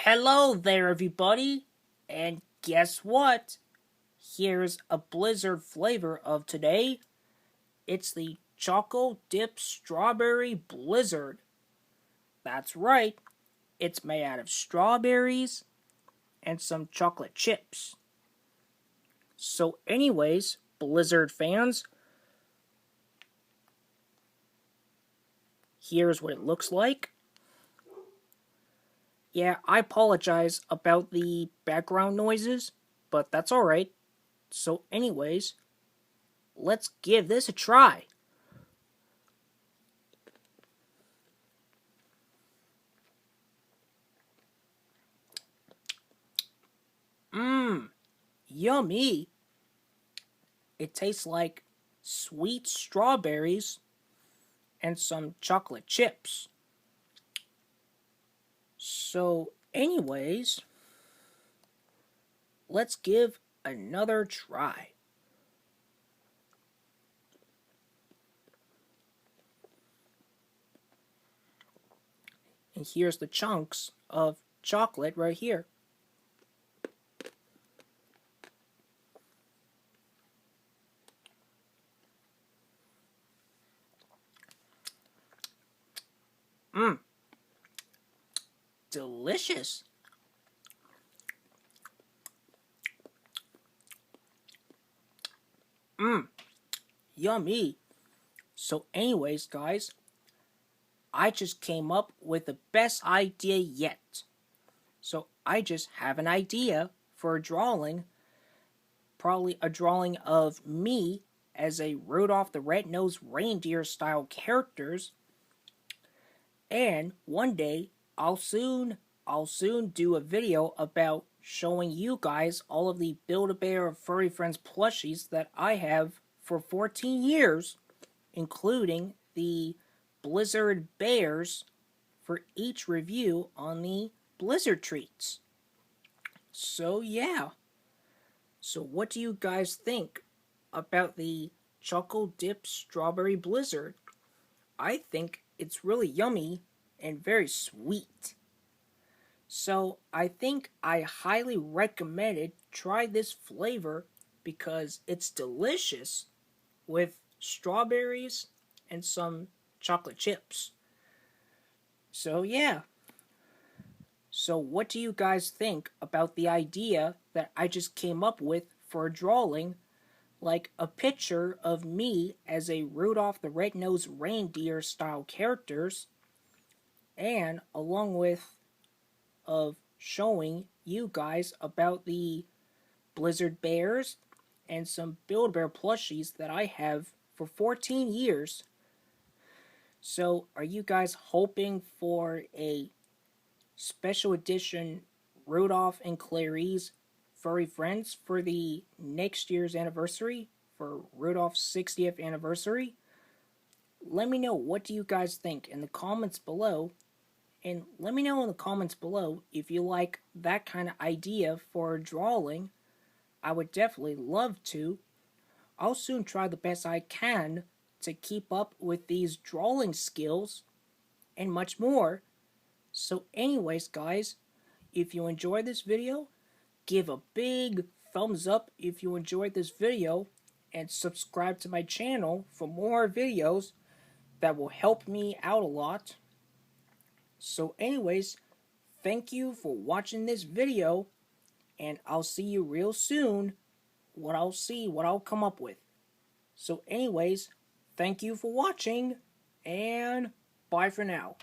Hello there, everybody, and guess what? Here's a Blizzard flavor of today. It's the Choco Dip Strawberry Blizzard. That's right, it's made out of strawberries and some chocolate chips. So anyways, Blizzard fans, here's what it looks like. Yeah, I apologize about the background noises, but that's alright. So anyways, let's give this a try. Mmm, yummy. It tastes like sweet strawberries and some chocolate chips. So anyways, let's give another try. And here's the chunks of chocolate right here. Mmm, delicious. Mmm, yummy. So anyways, guys, I just came up with the best idea yet. So I just have an idea for a drawing, probably a drawing of me as a Rudolph the Red-Nosed Reindeer style characters. And one day I'll soon do a video about showing you guys all of the Build-A-Bear Furry Friends plushies that I have for 14 years, including the Blizzard Bears for each review on the Blizzard treats. So yeah. So what do you guys think about the Choco Dip Strawberry Blizzard? I think it's really yummy and very sweet. So I think I highly recommend it. Try this flavor because it's delicious with strawberries and some chocolate chips. So yeah. So what do you guys think about the idea that I just came up with for a drawing, like a picture of me as a Rudolph the Red-Nosed Reindeer style characters, and along with of showing you guys about the Blizzard Bears and some Build-A-Bear plushies that I have for 14 years. So are you guys hoping for a special edition Rudolph and Clarice Furry Friends for the next year's anniversary, for Rudolph's 60th anniversary? Let me know, what do you guys think in the comments below, and let me know in the comments below if you like that kind of idea for a drawing. I would definitely love to. I'll soon try the best I can to keep up with these drawing skills and much more. So anyways, guys, if you enjoyed this video, give a big thumbs up if you enjoyed this video, and subscribe to my channel for more videos that will help me out a lot. So anyways, thank you for watching this video, and I'll see you real soon what I'll come up with. So anyways, thank you for watching, and bye for now.